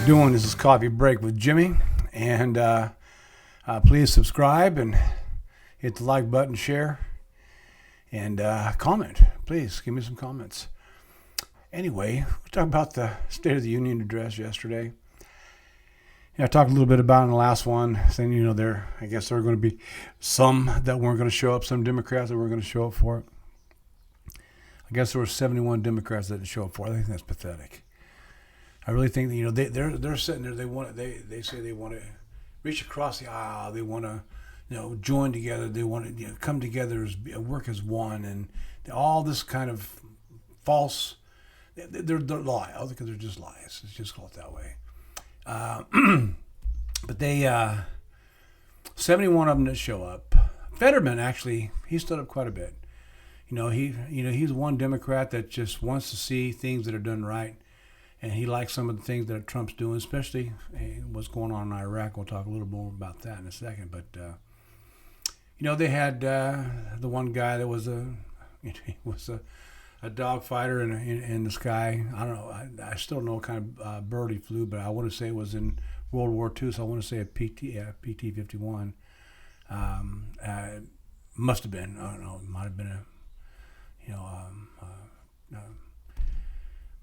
you doing? This is Coffee Break with Jimmy, and please subscribe and hit the like button, share, and comment. Please give me some comments. Anyway, we talked about the State of the Union address yesterday. I talked a little bit about it in the last one, saying, I guess there are going to be some that weren't going to show up, some Democrats that weren't going to show up for it. I guess there were 71 Democrats that didn't show up for it. I think that's pathetic. I really think that they're sitting there. They say they want to reach across the aisle. They want to join together. They want to come together work as one, and all this kind of false. They're lies. Because they're just lies. Let's just call it that way. But they 71 of them that show up. Fetterman actually he stood up quite a bit. He's one Democrat that just wants to see things that are done right. And he likes some of the things that Trump's doing, especially what's going on in Iraq. We'll talk a little more about that in a second. But they had the one guy that was a dog fighter in the sky. I don't know. I still don't know what kind of bird he flew, but I want to say it was in World War II. So I want to say a PT-51. Must have been. I don't know. It might have been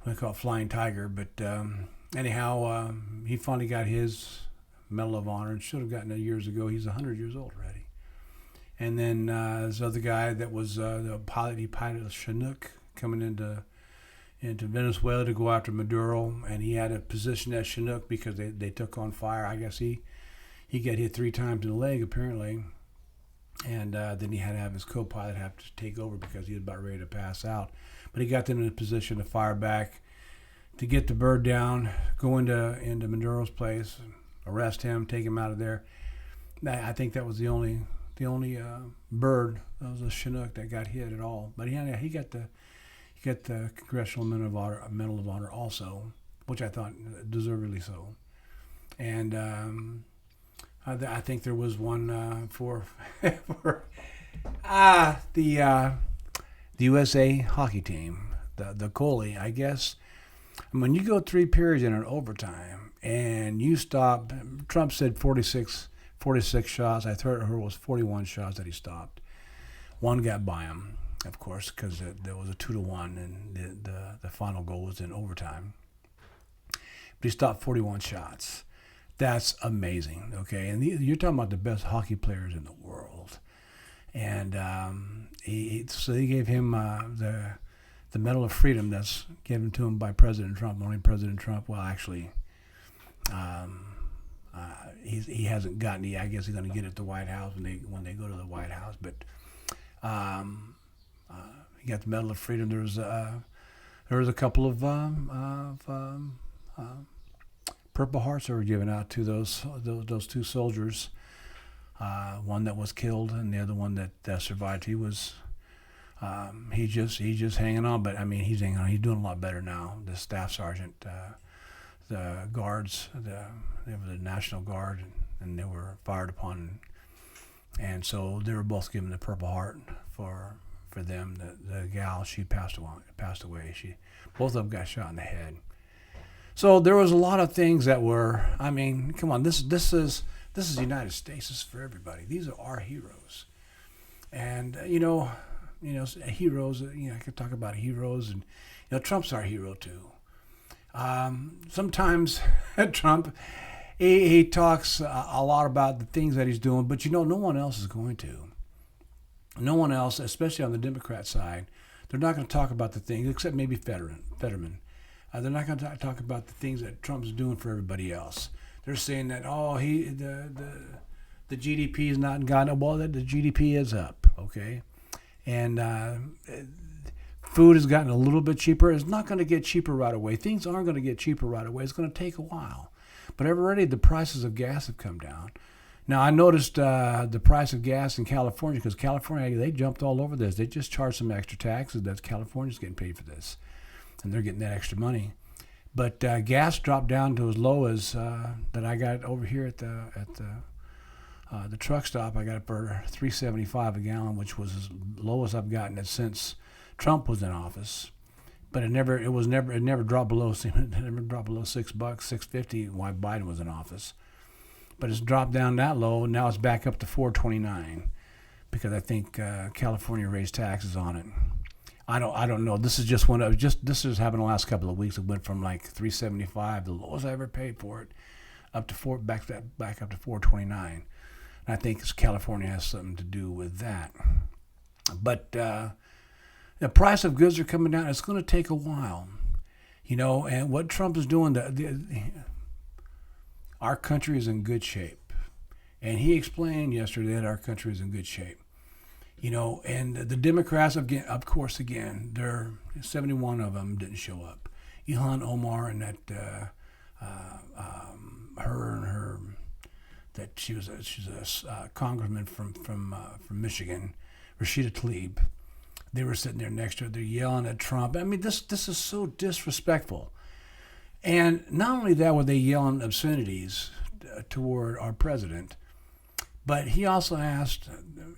we call it Flying Tiger, but anyhow, he finally got his Medal of Honor and should have gotten it years ago. He's 100 years old already. And then this other guy that was the pilot, he piloted a Chinook coming into Venezuela to go after Maduro, and he had a position at Chinook because they took on fire. I guess he got hit 3 times in the leg apparently, and then he had to have his co-pilot have to take over because he was about ready to pass out. But he got them in a position to fire back, to get the bird down, go into Maduro's place, arrest him, take him out of there. I think that was the only bird. That was a Chinook that got hit at all. But he got the Congressional Medal of Honor also, which I thought deservedly so. And I think there was one for the USA hockey team, the goalie, I guess. When you go 3 periods in an overtime and you stop, Trump said 46 shots. I heard it was 41 shots that he stopped. One got by him, of course, because there was a 2-1 and the final goal was in overtime. But he stopped 41 shots. That's amazing, okay? And you're talking about the best hockey players in the world. And so he gave him the Medal of Freedom that's given to him by President Trump. Only President Trump. Well, actually, he hasn't gotten it. I guess he's going to get it at the White House when they go to the White House. But he got the Medal of Freedom. There was a couple of Purple Hearts that were given out to those 2 soldiers. One that was killed and the other one that survived. He was he's just hanging on, but I mean he's hanging on. He's doing a lot better now. The staff sergeant, the guards, they were the National Guard, and they were fired upon, and so they were both given the Purple Heart for them. The gal, she passed away. Both of them got shot in the head. So there was a lot of things that were. I mean, come on, this is the United States. This is for everybody. These are our heroes. And, heroes, I could talk about heroes. And, Trump's our hero, too. Sometimes Trump, he talks a lot about the things that he's doing, but, no one else is going to. No one else, especially on the Democrat side, they're not going to talk about the things, except maybe Fetterman. They're not going to talk about the things that Trump's doing for everybody else. They're saying that the GDP is not gone up. Well, the GDP is up, okay, and food has gotten a little bit cheaper. It's not going to get cheaper right away. Things aren't going to get cheaper right away. It's going to take a while, but already the prices of gas have come down. Now I noticed the price of gas in California, because California, they jumped all over this. They just charged some extra taxes. That's California's getting paid for this, and they're getting that extra money. But gas dropped down to as low as that I got over here at the truck stop. I got it for $3.75 a gallon, which was as low as I've gotten it since Trump was in office. but it never dropped below $6, $6.50 while Biden was in office. But it's dropped down that low. Now it's back up to $4.29 because I think California raised taxes on it. I don't know. This is just this has happened the last couple of weeks. It went from like $3.75, the lowest I ever paid for it, up to back up to $4.29. And I think California has something to do with that. But the price of goods are coming down. It's going to take a while, And what Trump is doing, our country is in good shape, and he explained yesterday that our country is in good shape. And the Democrats, again, of course, there 71 of them didn't show up. Ilhan Omar and she's a congressman from Michigan, Rashida Tlaib. They were sitting there next to her. They're yelling at Trump. I mean, this is so disrespectful. And not only that were they yelling obscenities toward our president, but he also asked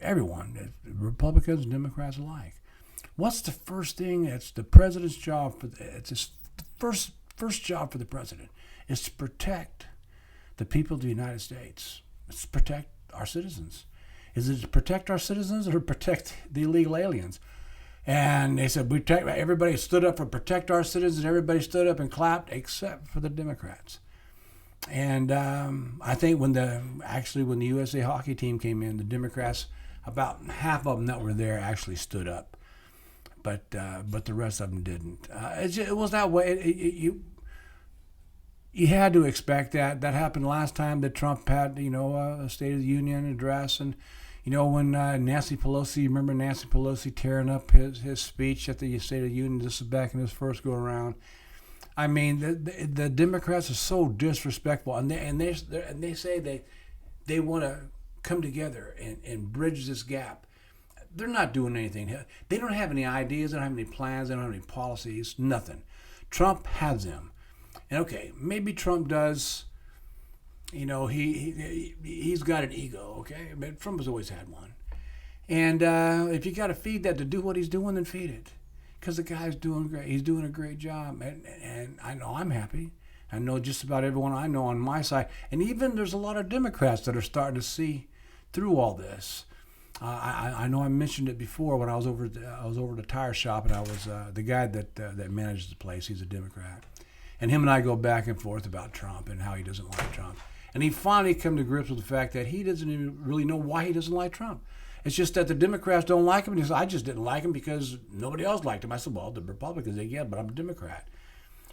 everyone, Republicans and Democrats alike, what's the first thing that's the president's job? It's his first job for the president is to protect the people of the United States. It's to protect our citizens. Is it to protect our citizens or protect the illegal aliens? And they said, everybody stood up for protect our citizens. Everybody stood up and clapped except for the Democrats. And I think when the USA hockey team came in, the Democrats, about half of them that were there actually stood up, but the rest of them didn't. It was that way. You had to expect that. That happened last time that Trump had, a State of the Union address, and when Nancy Pelosi, remember Nancy Pelosi tearing up his speech at the State of the Union. This is back in his first go around. I mean, the Democrats are so disrespectful, and they say they want to come together and bridge this gap. They're not doing anything. They don't have any ideas. They don't have any plans. They don't have any policies. Nothing. Trump has them, and okay, maybe Trump does. He's got an ego. Okay, but Trump has always had one, and if you got to feed that to do what he's doing, then feed it. Because the guy's doing great. He's doing a great job. And I know I'm happy. I know just about everyone I know on my side. And even there's a lot of Democrats that are starting to see through all this. I know I mentioned it before when I was over at the tire shop, and I was the guy that manages the place. He's a Democrat. And him and I go back and forth about Trump and how he doesn't like Trump. And he finally come to grips with the fact that he doesn't even really know why he doesn't like Trump. It's just that the Democrats don't like him. And he says, I just didn't like him because nobody else liked him. I said, well, the Republicans, but I'm a Democrat.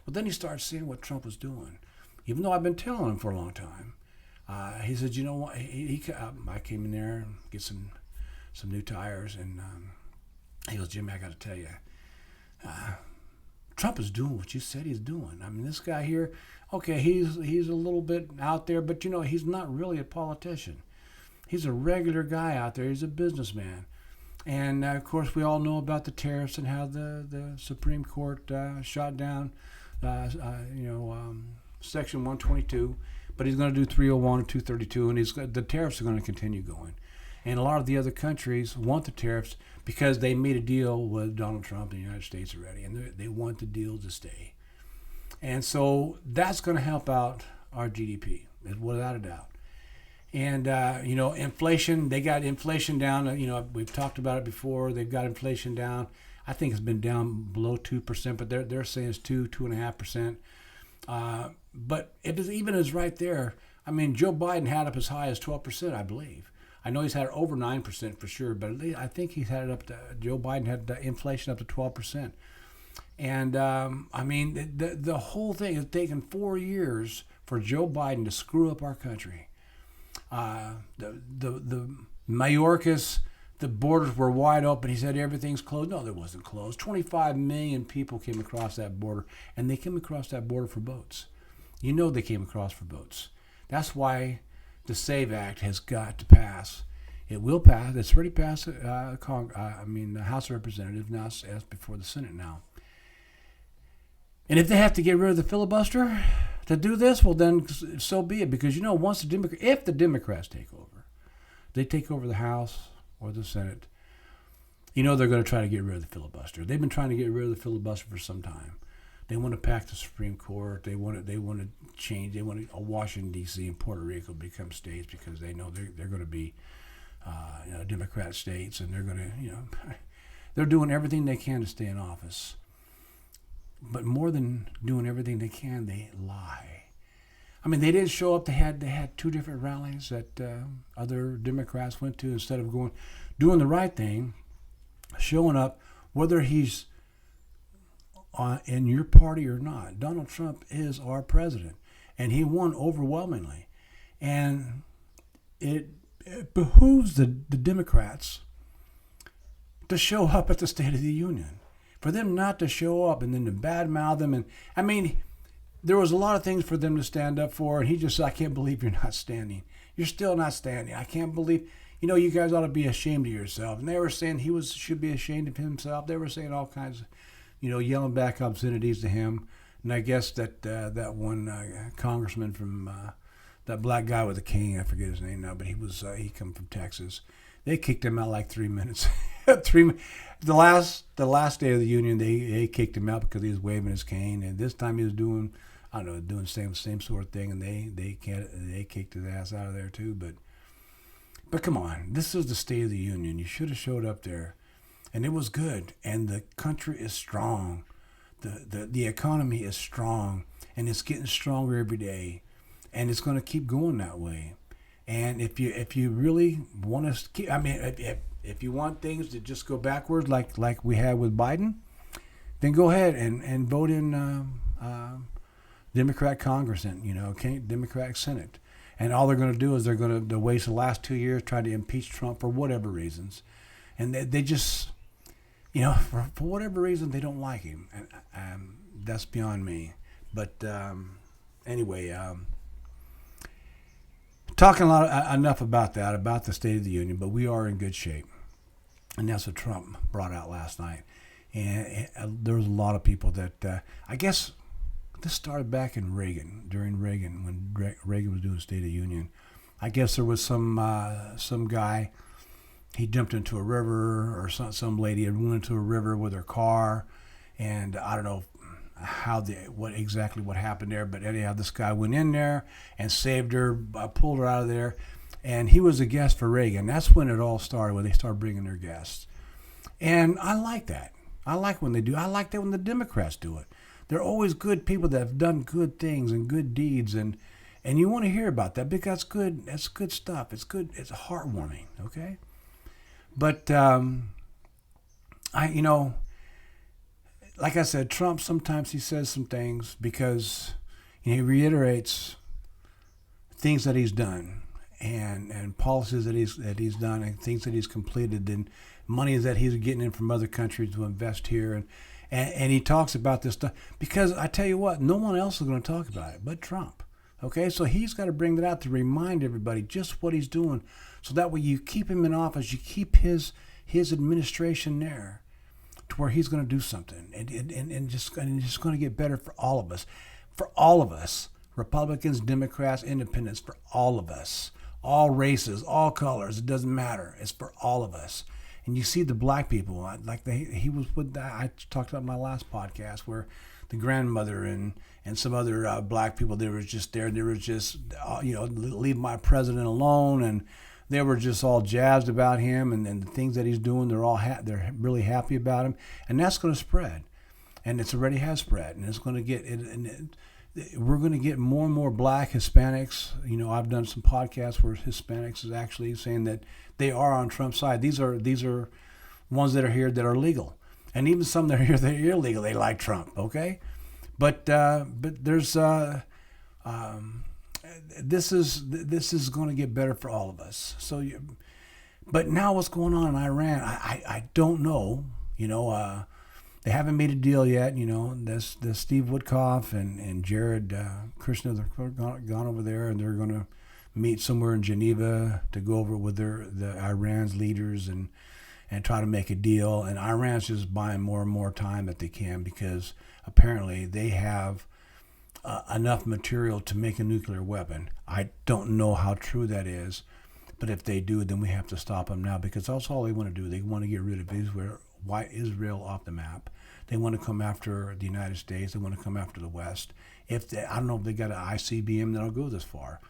But then he started seeing what Trump was doing, even though I've been telling him for a long time. He said, you know what? I came in there and get some new tires, and he goes, Jimmy, I got to tell you, Trump is doing what you said he's doing. I mean, this guy here, okay, he's a little bit out there, but he's not really a politician. He's a regular guy out there. He's a businessman. And, of course, we all know about the tariffs and how the Supreme Court shot down, Section 122. But he's going to do 301 and 232, and the tariffs are going to continue going. And a lot of the other countries want the tariffs because they made a deal with Donald Trump and the United States already, and they want the deal to stay. And so that's going to help out our GDP, without a doubt. And, inflation, they got inflation down. We've talked about it before. They've got inflation down. I think it's been down below 2%, but they're saying it's 2.5%. But it is right there. I mean, Joe Biden had up as high as 12%, I believe. I know he's had it over 9% for sure, but I think he's had it up to, Joe Biden had the inflation up to 12%. And, the whole thing has taken 4 years for Joe Biden to screw up our country. The Mayorkas, the borders were wide open. He said everything's closed. No, there wasn't closed. 25 million people came across that border, and they came across that border for boats. They came across for boats. That's why the SAVE Act has got to pass. It will pass. It's already passed the House of Representatives. Now it's before the Senate now. And if they have to get rid of the filibuster to do this, well, then so be it. Because, if the Democrats take over, they take over the House or the Senate, you know they're going to try to get rid of the filibuster. They've been trying to get rid of the filibuster for some time. They want to pack the Supreme Court. They want to change. They want Washington D.C. and Puerto Rico become states because they know they're going to be Democrat states, and they're going to they're doing everything they can to stay in office. But more than doing everything they can, they lie. I mean, they didn't show up. They had two different rallies that other Democrats went to. Instead of doing the right thing, showing up, whether he's in your party or not. Donald Trump is our president, and he won overwhelmingly. And it behooves the Democrats to show up at the State of the Union. For them not to show up and then to badmouth them. And I mean, there was a lot of things for them to stand up for, and he just said, I can't believe you're not standing. You're still not standing. I can't believe, you guys ought to be ashamed of yourself. And they were saying he should be ashamed of himself. They were saying all kinds of, yelling back obscenities to him. And I guess that one congressman from that black guy with the cane, I forget his name now, but he come from Texas. They kicked him out like 3 minutes. The last day of the union, they kicked him out because he was waving his cane, and this time he was doing the same sort of thing, and they kicked his ass out of there too. But come on, this is the State of the Union. You should have showed up there, and it was good. And the country is strong, the economy is strong, and it's getting stronger every day, and it's going to keep going that way. And if you really want to keep, if you want things to just go backwards like we had with Biden, then go ahead and vote in Democrat Congress and Democratic Senate. And all they're going to do is they're going to waste the last 2 years trying to impeach Trump for whatever reasons, and they just for whatever reason they don't like him, and that's beyond me. But anyway. Talking enough about that, about the State of the Union, but we are in good shape. And that's what Trump brought out last night. And there was a lot of people that, I guess this started back in during Reagan, when Reagan was doing State of the Union. I guess there was some guy, he jumped into a river, or some lady had went into a river with her car, and I don't know what happened there, but anyhow, this guy went in there and saved her, pulled her out of there, and he was a guest for Reagan. That's when it all started, when they started bringing their guests. And I like that. I like when they do. I like that when the Democrats do it. They're always good people that have done good things and good deeds, and you want to hear about that because that's good stuff. It's good. It's heartwarming. Okay, but like I said, Trump, sometimes he says some things because he reiterates things that he's done and policies that he's done and things that he's completed and money that he's getting in from other countries to invest here. And he talks about this stuff because I tell you what, no one else is going to talk about it but Trump. Okay, so he's got to bring that out to remind everybody just what he's doing, so that way you keep him in office, you keep his administration there, to where he's going to do something, and just going to get better for all of us, Republicans, Democrats, Independents, for all of us, all races, all colors. It doesn't matter. It's for all of us. And you see the black people, like he was with that. I talked about in my last podcast where the grandmother and some other black people, they were just there. They were just leave my president alone, and they were just all jazzed about him and the things that he's doing. They're really happy about him, and that's going to spread, and it's already has spread, and it's going to get. We're going to get more and more black Hispanics. I've done some podcasts where Hispanics is actually saying that they are on Trump's side. These are ones that are here that are legal, and even some that are here that are illegal. They like Trump, okay, but there's. This is going to get better for all of us. But now what's going on in Iran? I don't know. They haven't made a deal yet. There's Steve Woodcock and Jared Kushner. They're gone over there, and they're going to meet somewhere in Geneva to go over with the Iran's leaders and try to make a deal. And Iran's just buying more and more time that they can because apparently they have enough material to make a nuclear weapon. I don't know how true that is, But if they do, then we have to stop them now, because that's all they want to do. They want to get rid of Israel off the map. They want to come after the United States. They want to come after the West. I don't know if they got an ICBM that'll go this far,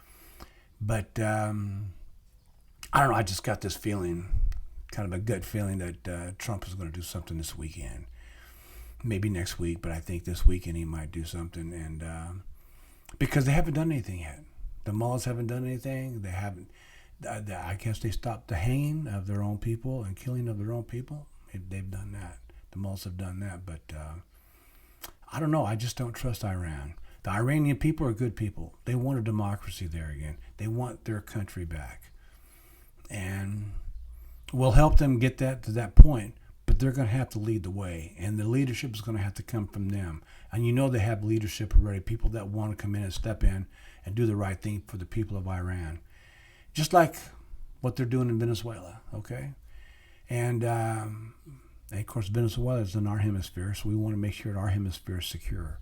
but I don't know. I just got this feeling, kind of a gut feeling, that Trump is going to do something this weekend. Maybe next week, but I think this weekend he might do something, and because they haven't done anything yet. The mullahs haven't done anything. They haven't. I guess they stopped the hanging of their own people and killing of their own people. They've done that. The mullahs have done that, but I don't know. I just don't trust Iran. The Iranian people are good people. They want a democracy there again. They want their country back, and we'll help them get that to that point. But they're going to have to lead the way, and the leadership is going to have to come from them. And you know they have leadership already, people that want to come in and step in and do the right thing for the people of Iran, just like what they're doing in Venezuela, okay? And of course, Venezuela is in our hemisphere, so we want to make sure that our hemisphere is secure.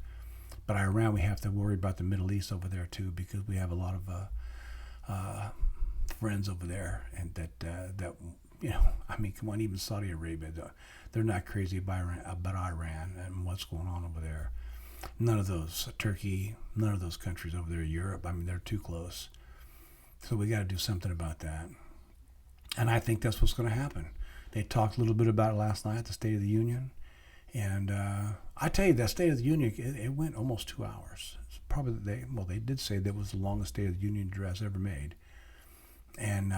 But Iran, we have to worry about the Middle East over there too, because we have a lot of friends over there, and that I mean, come on, even Saudi Arabia, they're not crazy about Iran and what's going on over there. None of those, Turkey, none of those countries over there, Europe, I mean, they're too close. So we got to do something about that. And I think that's what's going to happen. They talked a little bit about it last night, the State of the Union. And I tell you, that State of the Union, it went almost 2 hours. It's probably, they did say that was the longest State of the Union address ever made. And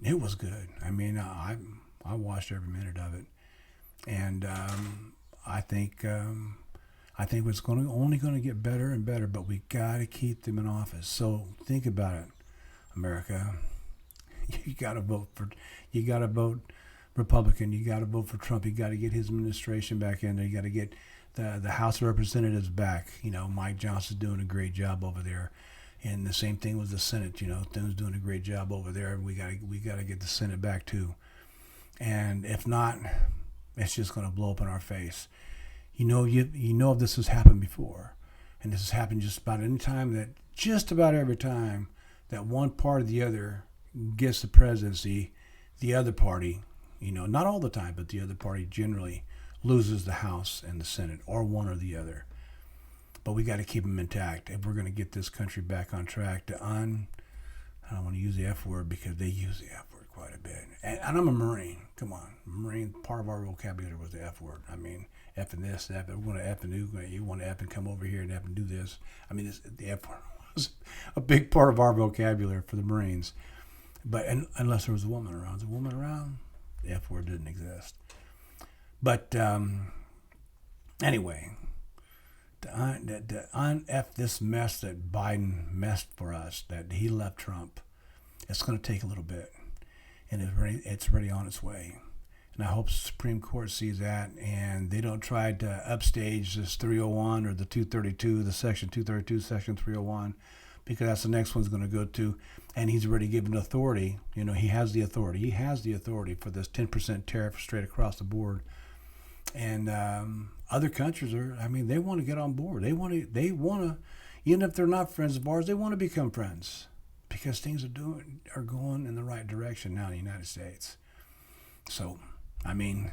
it was good. I mean, I watched every minute of it, and I think it's only going to get better and better. But we got to keep them in office. So think about it, America. You got to vote Republican. You got to vote for Trump. You got to get his administration back in there. You got to get the House of Representatives back. You know, Mike Johnson's doing a great job over there. And the same thing with the Senate, you know, Tim's doing a great job over there. We gotta get the Senate back too. And if not, it's just gonna blow up in our face. You know this has happened before, and this has happened just about every time that one part or the other gets the presidency, the other party, you know, not all the time, but the other party generally loses the House and the Senate, or one or the other. But we got to keep them intact if we're going to get this country back on track. I don't want to use the F word because they use the F word quite a bit. And I'm a Marine. Come on. Marine, part of our vocabulary was the F word. I mean, F and this, F, we're going to F and do, you want to F and come over here and F and do this. I mean, the F word was a big part of our vocabulary for the Marines. But unless there was a woman around. There's a woman around, the F word didn't exist. But anyway, to un-F this mess that Biden messed for us, that he left Trump, it's going to take a little bit. And it's already on its way. And I hope the Supreme Court sees that, and they don't try to upstage this 301 or the 232, the Section 232, Section 301, because that's the next one's going to go to. And he's already given authority. You know, he has the authority. He has the authority for this 10% tariff straight across the board. And other countries they want to get on board. They want to, even if they're not friends of ours, they want to become friends, because things are going in the right direction now in the United States. So, I mean,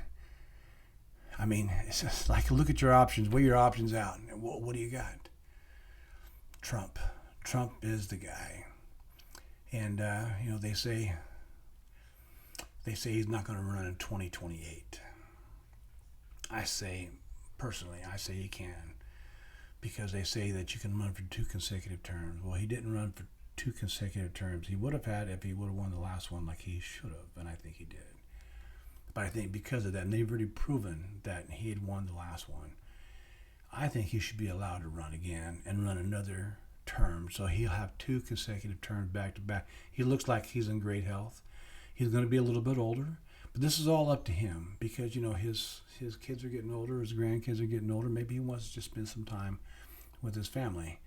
it's just like, look at your options. Weigh your options out. What do you got? Trump. Trump is the guy. And they say he's not going to run in 2028. Personally, I say he can, because they say that you can run for 2 consecutive terms. Well, he didn't run for 2 consecutive terms. He would have had if he would have won the last one like he should have, and I think he did. But I think because of that, and they've already proven that he had won the last one, I think he should be allowed to run again and run another term. So he'll have 2 consecutive terms back to back. He looks like he's in great health. He's going to be a little bit older. But this is all up to him, because, you know, his kids are getting older, his grandkids are getting older. Maybe he wants to just spend some time with his family.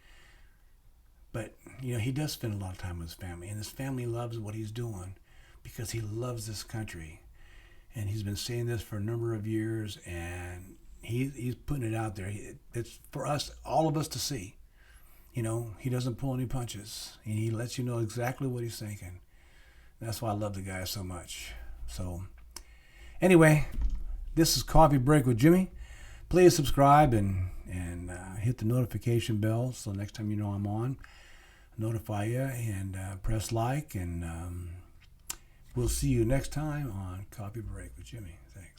But, you know, he does spend a lot of time with his family, and his family loves what he's doing because he loves this country. And he's been saying this for a number of years, and he's putting it out there. It's for us, all of us, to see. You know, he doesn't pull any punches, and he lets you know exactly what he's thinking. That's why I love the guy so much. So, anyway, this is Coffee Break with Jimmy. Please subscribe and hit the notification bell so next time you know I'm on, notify you, and press like. And we'll see you next time on Coffee Break with Jimmy. Thanks.